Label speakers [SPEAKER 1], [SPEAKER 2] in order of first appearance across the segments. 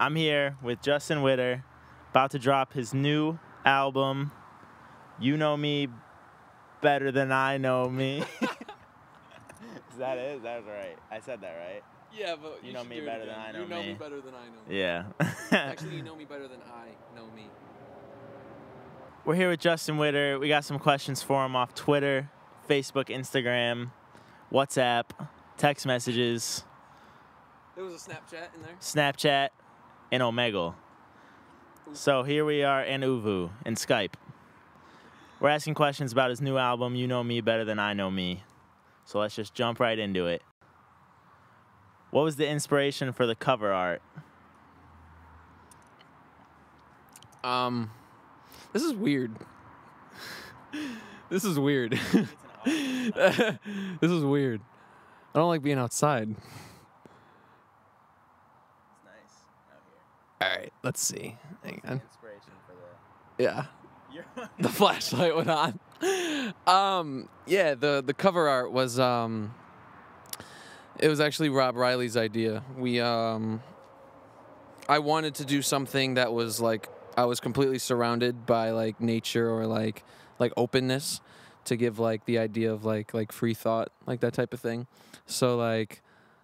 [SPEAKER 1] I'm here with Justin Witter, about to drop his new album, You Know Me Better Than I Know Me. Is that it? That's right. I said that right.
[SPEAKER 2] Yeah, but
[SPEAKER 1] you know me better than I know me.
[SPEAKER 2] You know me better than I know me.
[SPEAKER 1] Yeah.
[SPEAKER 2] Actually, you know me better than I know me.
[SPEAKER 1] We're here with Justin Witter. We got some questions for him off Twitter, Facebook, Instagram, WhatsApp, text messages.
[SPEAKER 2] There was a Snapchat in there.
[SPEAKER 1] Snapchat, and Omegle. So here we are in Uvu, in Skype. We're asking questions about his new album, You Know Me Better Than I Know Me. So let's just jump right into it. What was the inspiration for the cover art?
[SPEAKER 2] This is weird. This is weird. This is weird. I don't like being outside.
[SPEAKER 1] It's nice out here.
[SPEAKER 2] All right, let's see. Hang on.
[SPEAKER 1] Inspiration for the...
[SPEAKER 2] Yeah. The flashlight went on. Yeah, the cover art was it was actually Rob Riley's idea. I wanted to do something that was like I was completely surrounded by like nature or like openness to give like the idea of like free thought, like that type of thing. So like,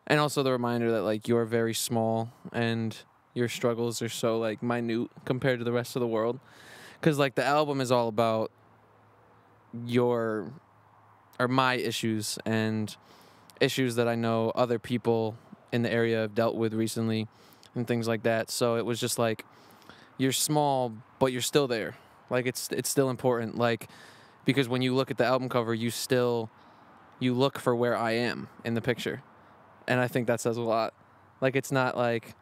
[SPEAKER 2] and also the reminder that like you're very small and your struggles are so like minute compared to the rest of the world. Because like the album is all about my issues and issues that I know other people in the area have dealt with recently and things like that. So it was just like, you're small, but you're still there. Like it's still important. Like, because when you look at the album cover, you look for where I am in the picture. And I think that says a lot. Like, it's not like,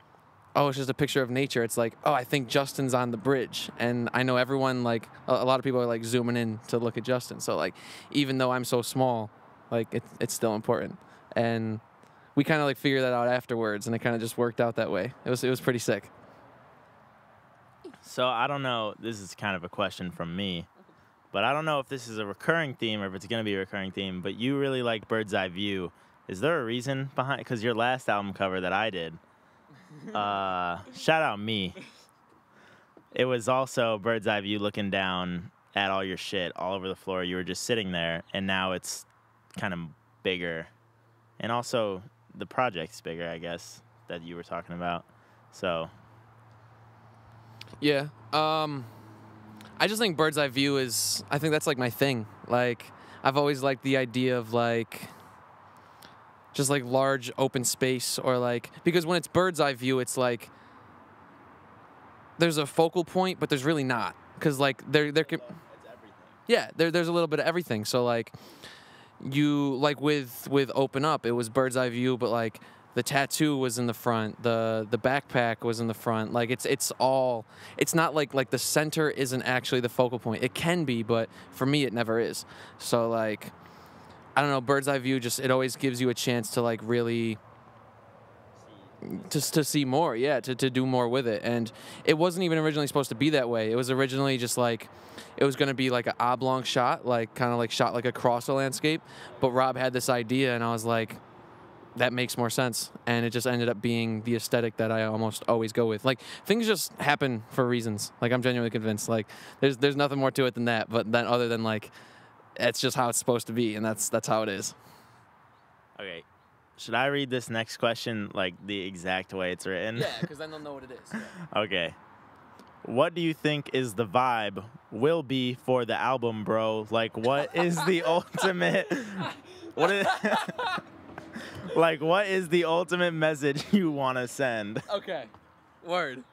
[SPEAKER 2] oh, it's just a picture of nature. It's like, oh, I think Justin's on the bridge. And I know everyone, like, a lot of people are, like, zooming in to look at Justin. So, like, even though I'm so small, like, it's still important. And we kind of, like, figured that out afterwards, and it kind of just worked out that way. It was pretty sick.
[SPEAKER 1] So I don't know, this is kind of a question from me, but I don't know if this is a recurring theme or if it's going to be a recurring theme, but you really like Bird's Eye View. Is there a reason behind, because your last album cover that I did, shout out me, it was also Bird's Eye View looking down at all your shit all over the floor. You were just sitting there, and now it's kind of bigger. And also, the project's bigger, I guess, that you were talking about. So...
[SPEAKER 2] Yeah. I just think Bird's Eye View I think that's like my thing. Like, I've always liked the idea of like, just like large open space or like, because when it's Bird's Eye View, it's like, there's a focal point, but there's really not. Cause like there can,
[SPEAKER 1] it's everything.
[SPEAKER 2] Yeah, there's a little bit of everything. So like, you, like with Open Up, it was Bird's Eye View, but like, the tattoo was in the front. The backpack was in the front. Like it's not like the center isn't actually the focal point. It can be, but for me it never is. So like, I don't know. Bird's Eye View it always gives you a chance to like really to see more. Yeah, to do more with it. And it wasn't even originally supposed to be that way. It was originally just like it was going to be like an oblong shot, like kind of like shot like across a landscape. But Rob had this idea, and I was like, that makes more sense, and it just ended up being the aesthetic that I almost always go with. Like, things just happen for reasons. Like, I'm genuinely convinced. Like, there's nothing more to it than that, but then other than, like, it's just how it's supposed to be, and that's how it is.
[SPEAKER 1] Okay. Should I read this next question, like, the exact way it's written?
[SPEAKER 2] Yeah, because then they'll know what it is. Yeah.
[SPEAKER 1] Okay. What do you think is the vibe will be for the album, bro? Like, what is the ultimate... What is... Like, what is the ultimate message you want to send?
[SPEAKER 2] Okay. Word.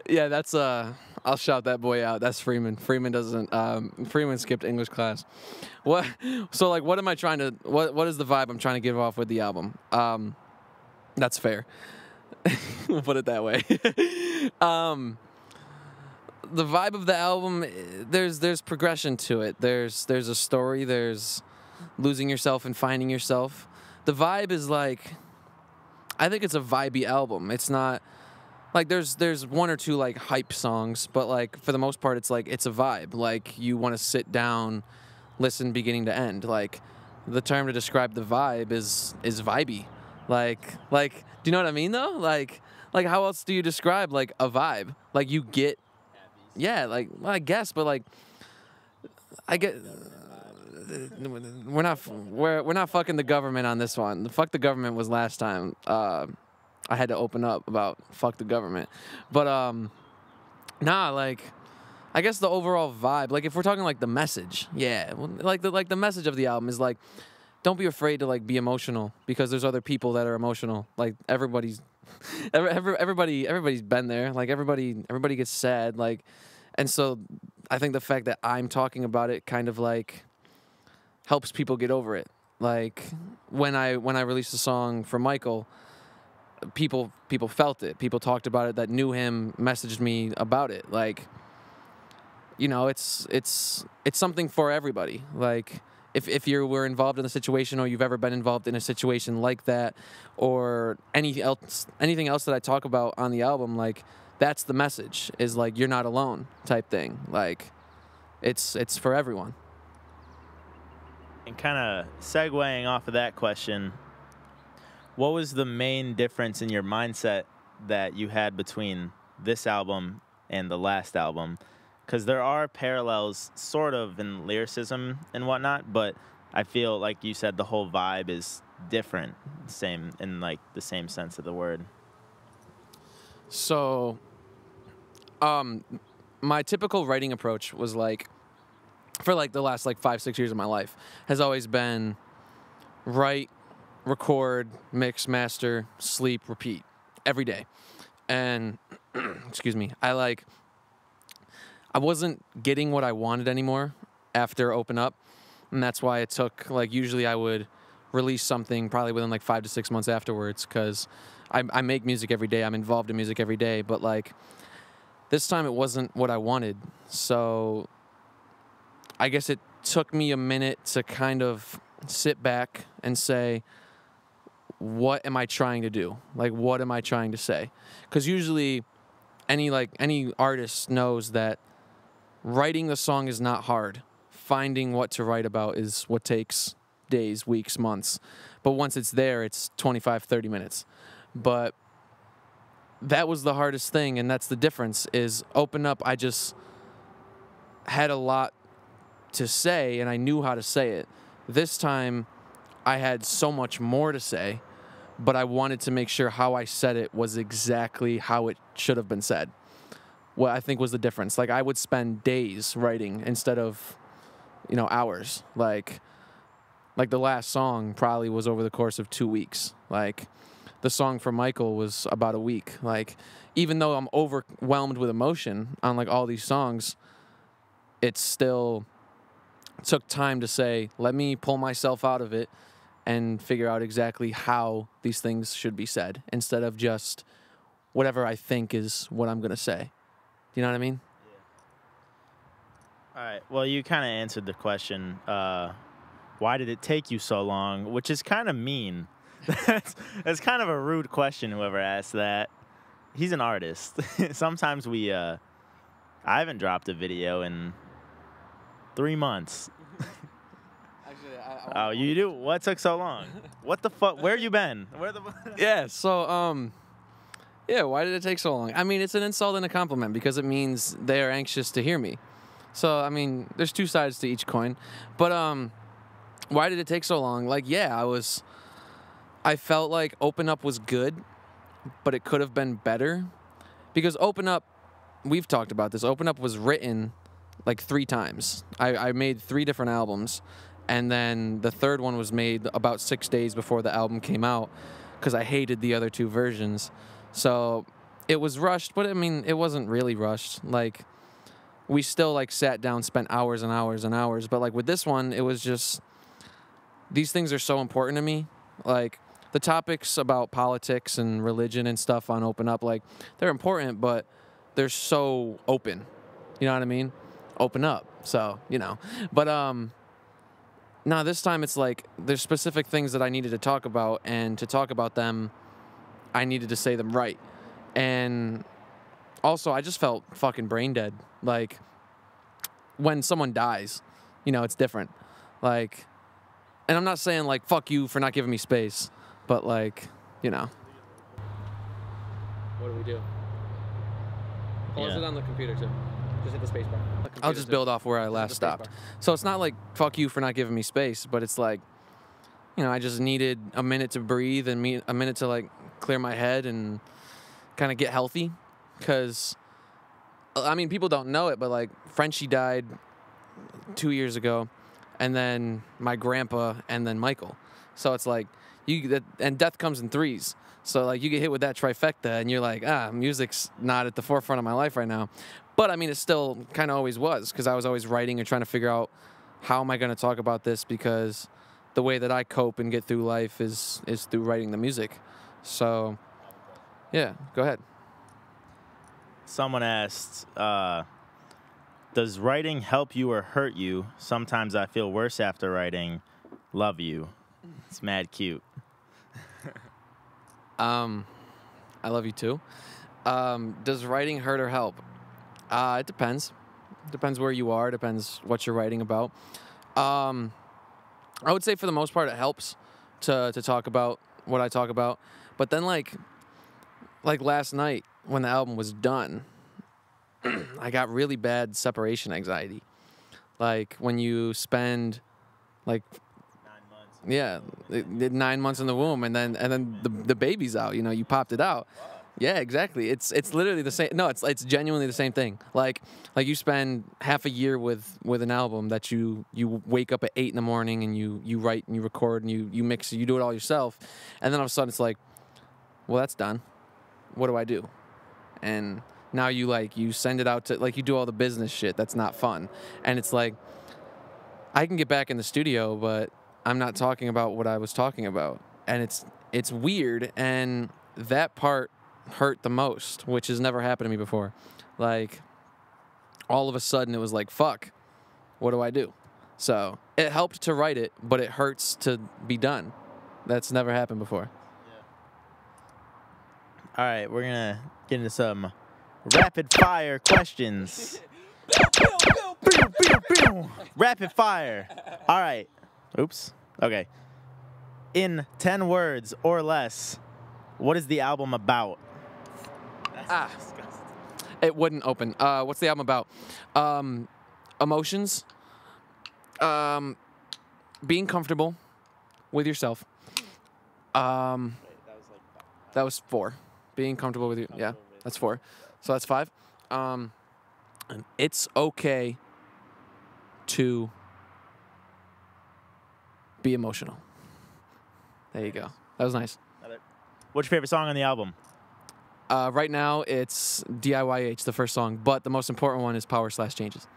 [SPEAKER 2] Yeah, that's, I'll shout that boy out. That's Freeman. Freeman skipped English class. So, like, what am I trying to, what is the vibe I'm trying to give off with the album? That's fair. We'll put it that way. The vibe of the album, there's progression to it. There's a story. There's losing yourself and finding yourself. The vibe is like, I think it's a vibey album. It's not like there's one or two like hype songs, but like for the most part, it's like it's a vibe. Like you want to sit down, listen beginning to end. Like the term to describe the vibe is vibey. Like do you know what I mean though? Like like how else do you describe like a vibe? Like you get, yeah, like well, I guess, but like I get. We're not fucking the government on this one. The fuck the government was last time. I had to open up about fuck the government, but nah, like I guess the overall vibe. Like if we're talking like the message, yeah, like the message of the album is like, don't be afraid to like be emotional because there's other people that are emotional. Like everybody's been there. Like everybody gets sad. Like, and so I think the fact that I'm talking about it kind of like helps people get over it. Like when I released a song for Michael, people felt it. People talked about it that knew him, messaged me about it. Like, you know, it's something for everybody. Like if you were involved in a situation or you've ever been involved in a situation like that or anything else that I talk about on the album, like that's the message is like you're not alone type thing. Like it's for everyone.
[SPEAKER 1] And kind of segueing off of that question, what was the main difference in your mindset that you had between this album and the last album? Because there are parallels sort of in lyricism and whatnot, but I feel like you said the whole vibe is different, same in like the same sense of the word.
[SPEAKER 2] So, my typical writing approach was like, for like the last like 5-6 years of my life, has always been write, record, mix, master, sleep, repeat every day. And excuse me, I wasn't getting what I wanted anymore after Open Up, and that's why it took like usually I would release something probably within like 5 to 6 months afterwards because I make music every day. I'm involved in music every day, but like this time it wasn't what I wanted. So I guess it took me a minute to kind of sit back and say, what am I trying to do? Like, what am I trying to say? Because usually any artist knows that writing the song is not hard. Finding what to write about is what takes days, weeks, months. But once it's there, it's 25, 30 minutes. But that was the hardest thing, and that's the difference, is Open Up, I just had a lot to say, and I knew how to say it. This time, I had so much more to say, but I wanted to make sure how I said it was exactly how it should have been said. What I think was the difference. Like, I would spend days writing instead of, you know, hours. Like the last song probably was over the course of 2 weeks. Like, the song for Michael was about a week. Like, even though I'm overwhelmed with emotion on, like, all these songs, it still took time to say, let me pull myself out of it and figure out exactly how these things should be said instead of just whatever I think is what I'm going to say. Do you know what I mean?
[SPEAKER 1] Yeah. All right. Well, you kind of answered the question. Why did it take you so long? Which is kind of mean. That's kind of a rude question, whoever asked that. He's an artist. Sometimes I haven't dropped a video in 3 months. Oh, you do? What took so long? What the fuck? Where you been?
[SPEAKER 2] Yeah, so, yeah, why did it take so long? I mean, it's an insult and a compliment because it means they are anxious to hear me. So, I mean, there's two sides to each coin. But, why did it take so long? Like, yeah, I felt like Open Up was good, but it could have been better. Because Open Up, we've talked about this, Open Up was written like 3 times. I made 3 different albums, and then the third one was made about 6 days before the album came out because I hated the other 2 versions. So it was rushed, but I mean, it wasn't really rushed. Like, we still like sat down, spent hours and hours and hours, but like with this one, it was just, these things are so important to me. Like, the topics about politics and religion and stuff on Open Up, like, they're important, but they're so open. You know what I mean? Open up. So, you know. But, no, this time it's like there's specific things that I needed to talk about, and to talk about them, I needed to say them right. And also, I just felt fucking brain dead. Like, when someone dies, you know, it's different. Like, and I'm not saying, like, fuck you for not giving me space, but, like, you know.
[SPEAKER 3] What
[SPEAKER 2] we do. Pause
[SPEAKER 1] Yeah.
[SPEAKER 2] it on the computer too. Just hit the space bar. I'll just build off where I last stopped. So it's not like fuck you for not giving me space, but it's like, you know, I just needed a minute to breathe and a minute to like clear my head and kind of get healthy. Because, I mean, people don't know it, but like Frenchie died 2 years ago, and then my grandpa, and then Michael. So it's like and death comes in threes. So like you get hit with that trifecta, and you're like, music's not at the forefront of my life right now. But I mean, it still kind of always was, because I was always writing and trying to figure out how am I going to talk about this, because the way that I cope and get through life is through writing the music. So, yeah, go ahead.
[SPEAKER 1] Someone asked, does writing help you or hurt you? Sometimes I feel worse after writing. Love you. It's mad cute.
[SPEAKER 2] I love you too. Does writing hurt or help? It depends. Depends where you are. Depends what you're writing about. I would say for the most part it helps to talk about what I talk about. But then like last night when the album was done, I got really bad separation anxiety. Like when you spend like 9 months. 9 months in the womb, and then the baby's out. You know, you popped it out. Wow. Yeah, exactly. It's literally the same. No, it's genuinely the same thing. Like you spend half a year with an album that you wake up at 8 in the morning and you write and you record and you mix, you do it all yourself, and then all of a sudden it's like, well, that's done. What do I do? And now you send it out to, like, you do all the business shit that's not fun, and it's like I can get back in the studio, but I'm not talking about what I was talking about. And it's weird, and that part hurt the most, which has never happened to me before. Like, all of a sudden it was like, fuck, what do I do? So it helped to write it, but it hurts to be done. That's never happened before.
[SPEAKER 1] Yeah. All right, we're going to get into some rapid fire questions. Rapid fire. All right. Oops. Okay. In 10 words or less, what is the album about? That's disgusting.
[SPEAKER 2] It wouldn't open. What's the album about? Emotions. Being comfortable with yourself. That was 4. Being comfortable with you. Yeah, that's 4. So that's 5. And it's okay to be emotional. There you go. That was nice.
[SPEAKER 1] What's your favorite song on the album?
[SPEAKER 2] Right now, it's DIYH, the first song, but the most important one is Power/Changes.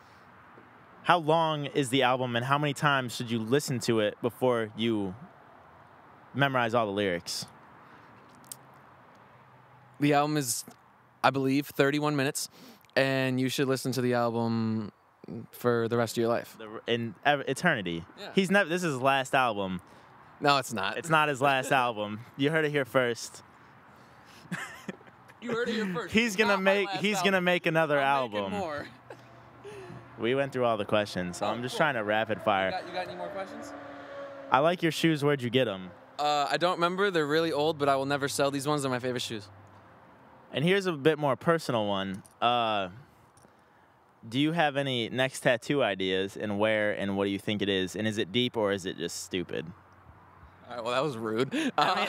[SPEAKER 1] How long is the album, and how many times should you listen to it before you memorize all the lyrics?
[SPEAKER 2] The album is, I believe, 31 minutes, and you should listen to the album for the rest of your life.
[SPEAKER 1] In eternity.
[SPEAKER 2] Yeah.
[SPEAKER 1] This is his last album.
[SPEAKER 2] No, it's not.
[SPEAKER 1] It's not his last album. You heard it here first.
[SPEAKER 2] You heard it here first.
[SPEAKER 1] He's gonna make another album.
[SPEAKER 2] More.
[SPEAKER 1] We went through all the questions, so I'm just trying to rapid fire.
[SPEAKER 2] You got any more questions?
[SPEAKER 1] I like your shoes. Where'd you get them?
[SPEAKER 2] I don't remember. They're really old, but I will never sell these ones. They're my favorite shoes.
[SPEAKER 1] And here's a bit more personal one. Do you have any next tattoo ideas, and where, and what do you think it is? And is it deep or is it just stupid?
[SPEAKER 2] All right, well, that was rude.
[SPEAKER 1] I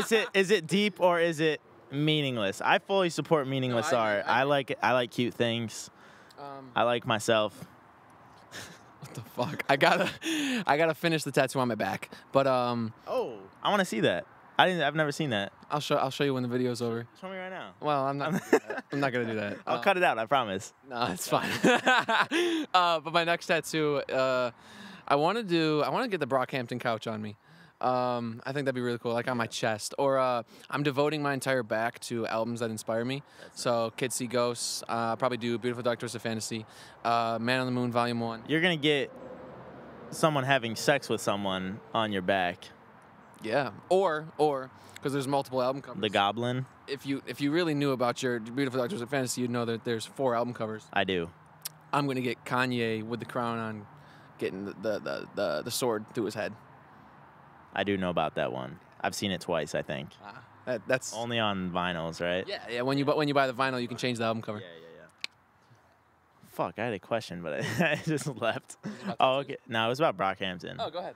[SPEAKER 1] mean, is it deep or is it meaningless? I fully support meaningless art. I like cute things. I like myself.
[SPEAKER 2] What the fuck? I gotta finish the tattoo on my back. But
[SPEAKER 1] oh, I want to see that. I've never seen that.
[SPEAKER 2] I'll show you when the video's over.
[SPEAKER 1] Show me right now.
[SPEAKER 2] Well, I'm not gonna do that.
[SPEAKER 1] I'll cut it out. I promise.
[SPEAKER 2] No, it's fine. But my next tattoo, I want to get the Brockhampton couch on me. I think that'd be really cool, like on my chest. Or I'm devoting my entire back to albums that inspire me. So Kids See Ghosts, probably do Beautiful Dark Twisted Fantasy, Man on the Moon Volume 1.
[SPEAKER 1] You're gonna get someone having sex with someone on your back.
[SPEAKER 2] Yeah, or because there's multiple album covers.
[SPEAKER 1] The Goblin.
[SPEAKER 2] If you really knew about your Beautiful Dark Twisted Fantasy, you'd know that there's 4 album covers.
[SPEAKER 1] I do.
[SPEAKER 2] I'm gonna get Kanye with the crown on, getting the sword through his head.
[SPEAKER 1] I do know about that one. I've seen it twice, I think.
[SPEAKER 2] That's
[SPEAKER 1] Only on vinyls, right?
[SPEAKER 2] yeah. When you buy the vinyl, you can change the album cover.
[SPEAKER 1] Yeah. Fuck, I had a question, but I just left.
[SPEAKER 2] Was it about
[SPEAKER 1] Oh,
[SPEAKER 2] tattoos?
[SPEAKER 1] okay. No, it was about Brockhampton.
[SPEAKER 2] Oh, go ahead.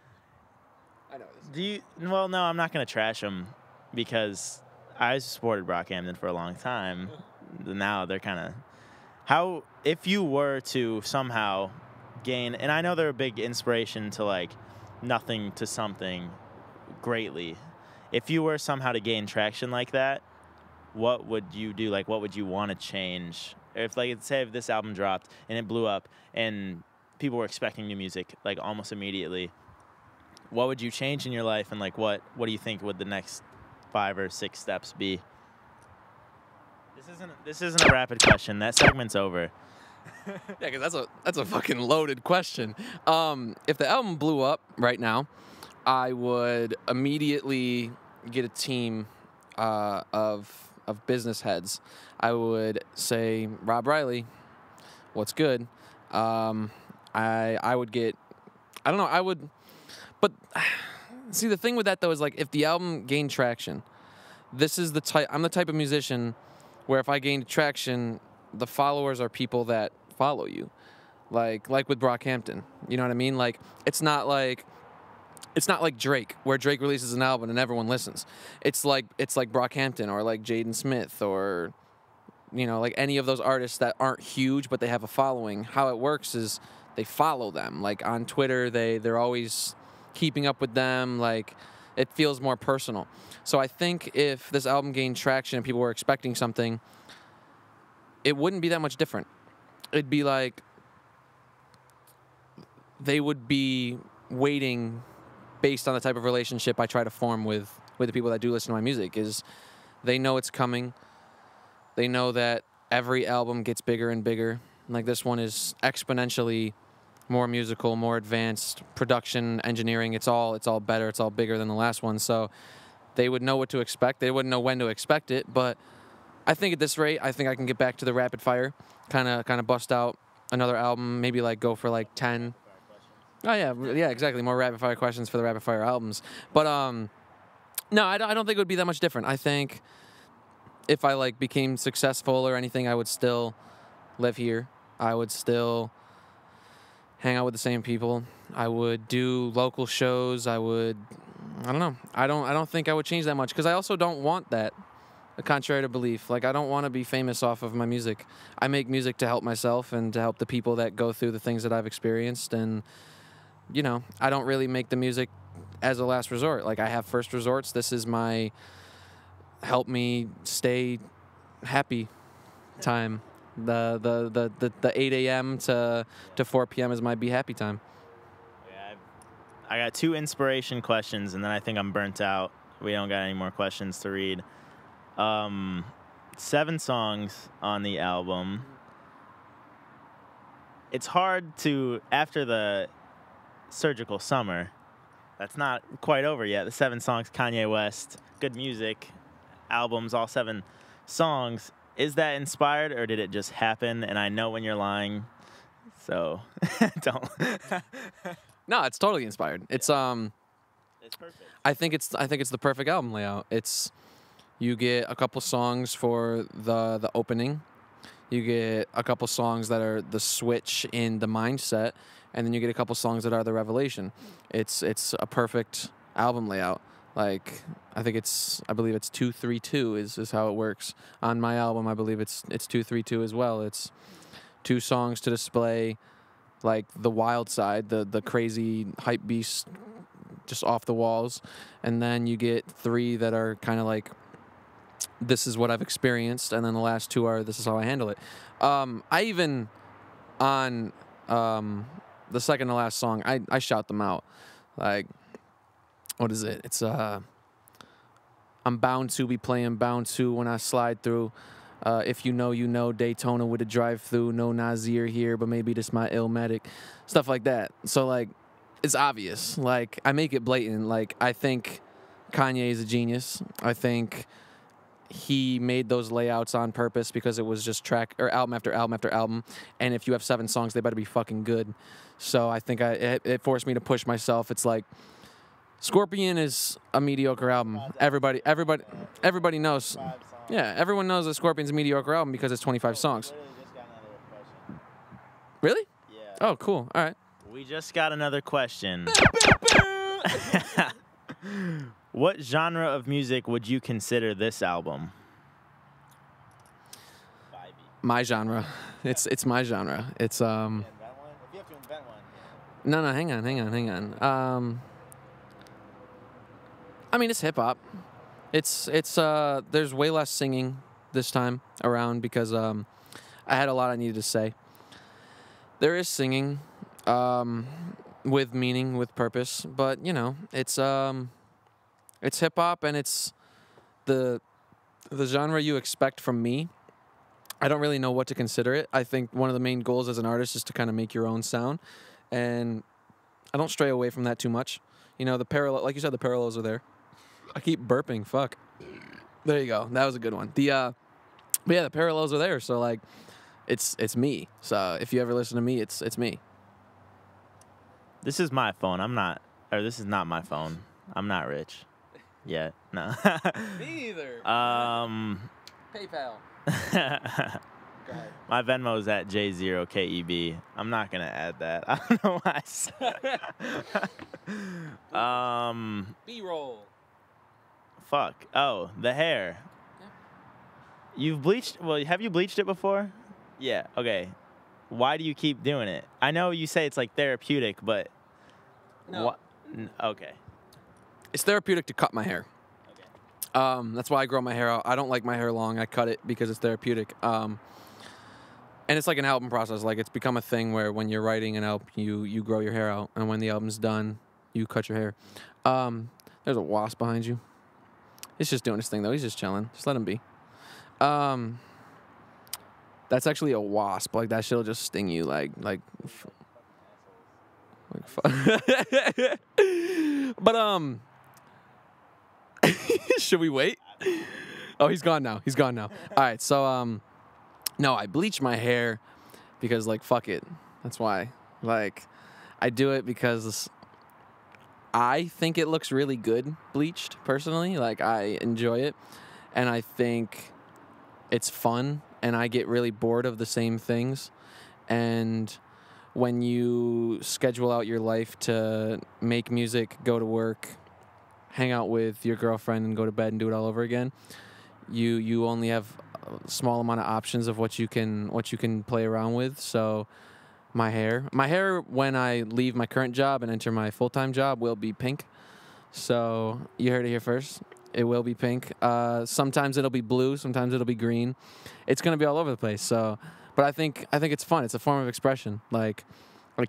[SPEAKER 2] I know this.
[SPEAKER 1] Do you? Well, no, I'm not gonna trash them because I supported Brockhampton for a long time. Now they're kind of how if you were to somehow gain, and I know they're a big inspiration to like nothing to something greatly. If you were somehow to gain traction like that, what would you do? Like, what would you want to change? If, like, say if this album dropped and it blew up and people were expecting new music, like, almost immediately, what would you change in your life? And, like, what do you think would the next 5 or 6 steps be? This isn't a rapid question. That segment's over.
[SPEAKER 2] Yeah, because that's a fucking loaded question. If the album blew up right now, I would immediately get a team of business heads. I would say, Rob Riley, what's good? I would get, I don't know, I would, but see, the thing with that though is like if the album gained traction, this is the type, I'm the type of musician where if I gained traction, the followers are people that follow you. Like with Brockhampton, you know what I mean? Like it's not like Drake, where Drake releases an album and everyone listens. It's like Brockhampton or like Jaden Smith or, you know, like any of those artists that aren't huge but they have a following. How it works is they follow them. Like on Twitter, they're always keeping up with them. Like it feels more personal. So I think if this album gained traction and people were expecting something, it wouldn't be that much different. It'd be like they would be waiting based on the type of relationship I try to form with the people that do listen to my music. Is they know it's coming. They know that every album gets bigger and bigger. Like this one is exponentially more musical, more advanced production, engineering. It's all better. It's all bigger than the last one. So they would know what to expect. They wouldn't know when to expect it. But I think at this rate, I think I can get back to the rapid fire, kind of bust out another album, maybe like go for like 10. Oh yeah, exactly. More rapid fire questions for the rapid fire albums. But no, I don't think it would be that much different. I think if I like became successful or anything, I would still live here. I would still hang out with the same people. I would do local shows. I don't know. I don't think I would change that much because I also don't want that. Contrary to belief, like I don't want to be famous off of my music. I make music to help myself and to help the people that go through the things that I've experienced. And you know, I don't really make the music as a last resort. Like I have first resorts. This is my help me stay happy time. The 8 a.m. to 4 p.m. is my be happy time.
[SPEAKER 1] Yeah, I got 2 inspiration questions, and then I think I'm burnt out. We don't got any more questions to read. 7 songs on the album. It's hard to, after the Surgical Summer, that's not quite over yet. The 7 songs, Kanye West, good music, albums, all 7 songs. Is that inspired or did it just happen? And I know when you're lying, so don't.
[SPEAKER 2] No, it's totally inspired. It's
[SPEAKER 1] perfect.
[SPEAKER 2] I think it's the perfect album layout. It's you get a couple songs for the opening. You get a couple songs that are the switch in the mindset, and then you get a couple songs that are the revelation. It's a perfect album layout. Like I believe it's 2-3-2 is how it works. On my album, I believe it's 2-3-2 as well. It's 2 songs to display like the wild side, the crazy hype beast just off the walls, and then you get 3 that are kind of like this is what I've experienced, and then the last 2 are this is how I handle it. I even on the second to last song, I shout them out. Like, what is it? It's I'm bound to be playing bound to when I slide through. If you know Daytona with a drive through. No Nazir here, but maybe this my Illmatic. Stuff like that. So like, it's obvious. Like I make it blatant. Like I think Kanye is a genius. I think he made those layouts on purpose because it was just track or album after album after album. And if you have 7 songs, they better be fucking good. So I think it forced me to push myself. It's like Scorpion is a mediocre album. Everybody knows. Yeah, everyone knows that Scorpion's a mediocre album because it's 25 songs. Really?
[SPEAKER 1] Yeah.
[SPEAKER 2] Oh, cool. All right.
[SPEAKER 1] We just got another question. What genre of music would you consider this album?
[SPEAKER 2] My genre. It's my genre. It's
[SPEAKER 1] If you have to invent one.
[SPEAKER 2] No, hang on. I mean, it's hip hop. It's there's way less singing this time around because I had a lot I needed to say. There is singing with meaning, with purpose, but you know, it's hip hop and it's the genre you expect from me. I don't really know what to consider it. I think one of the main goals as an artist is to kind of make your own sound, and I don't stray away from that too much. You know, the parallel, like you said, the parallels are there. I keep burping. Fuck. There you go. That was a good one. But yeah, the parallels are there. So like, it's me. So if you ever listen to me, it's me.
[SPEAKER 1] This is my phone. This is not my phone. I'm not rich yet. No.
[SPEAKER 2] Me either. PayPal. Go ahead.
[SPEAKER 1] My Venmo's at J0KEB. I'm not gonna add that. I don't know why I said
[SPEAKER 2] B-roll.
[SPEAKER 1] Fuck. Oh, the hair.
[SPEAKER 2] Yeah.
[SPEAKER 1] You've bleached. Well, have you bleached it before? Yeah. Okay. Why do you keep doing it? I know you say it's like therapeutic, but
[SPEAKER 2] No.
[SPEAKER 1] Okay.
[SPEAKER 2] It's therapeutic to cut my hair.
[SPEAKER 1] Okay.
[SPEAKER 2] That's why I grow my hair out. I don't like my hair long. I cut it because it's therapeutic. And it's like an album process. Like it's become a thing where when you're writing an album, you grow your hair out, and when the album's done, you cut your hair. There's a wasp behind you. He's just doing his thing though. He's just chilling. Just let him be. That's actually a wasp. Like that shit'll just sting you. But should we wait? Oh, he's gone now. All right, so no, I bleach my hair because like fuck it. That's why. Like I do it because I think it looks really good bleached personally. Like I enjoy it and I think it's fun and I get really bored of the same things. And when you schedule out your life to make music, go to work, hang out with your girlfriend and go to bed and do it all over again, you only have a small amount of options of what you can play around with. So my hair when I leave my current job and enter my full-time job will be pink. So you heard it here first. It will be pink. Sometimes it'll be blue, sometimes it'll be green. It's going to be all over the place. So but I think it's fun. It's a form of expression. Like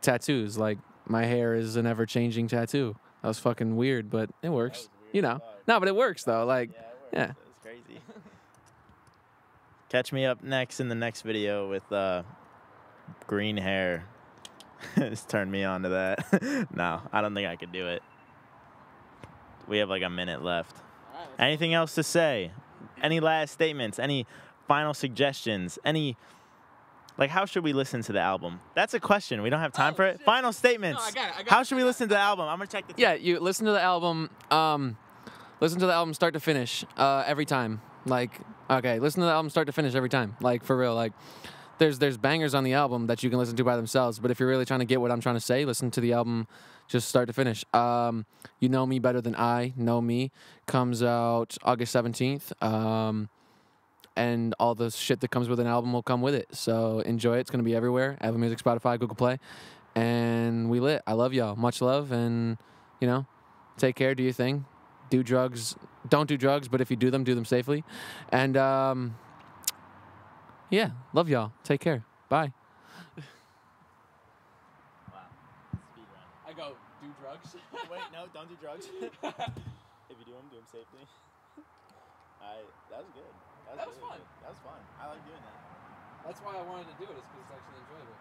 [SPEAKER 2] tattoos. Like my hair is an ever-changing tattoo. That was fucking weird, but it works. You know. No, but it works though. Like yeah.
[SPEAKER 1] That was crazy. Catch me up next in the next video with green hair. Just turned me on to that. No, I don't think I could do it. We have like a minute left. Anything else to say? Any last statements? Any final suggestions? Like, how should we listen to the album? That's a question. We don't have time for it. Shit. Final statements. No, I got it. How should we listen to the album? I'm going to check the time.
[SPEAKER 2] Yeah, you listen to the album. Listen to the album start to finish every time. Like, okay, listen to the album start to finish every time. Like, for real. Like, there's bangers on the album that you can listen to by themselves. But if you're really trying to get what I'm trying to say, listen to the album just start to finish. You Know Me Better Than I Know Me comes out August 17th. And all the shit that comes with an album will come with it. So enjoy it. It's going to be everywhere. Apple Music, Spotify, Google Play. And we lit. I love y'all. Much love. And, you know, take care. Do your thing. Do drugs. Don't do drugs, but if you do them safely. And, yeah, love y'all. Take care. Bye.
[SPEAKER 1] Wow. Speed run.
[SPEAKER 2] I go, do drugs?
[SPEAKER 1] Wait, no, don't do drugs. If you do them safely. That was good.
[SPEAKER 2] That was fun.
[SPEAKER 1] That was fun. I like doing that.
[SPEAKER 2] That's why I wanted to do it, is because it's actually enjoyable.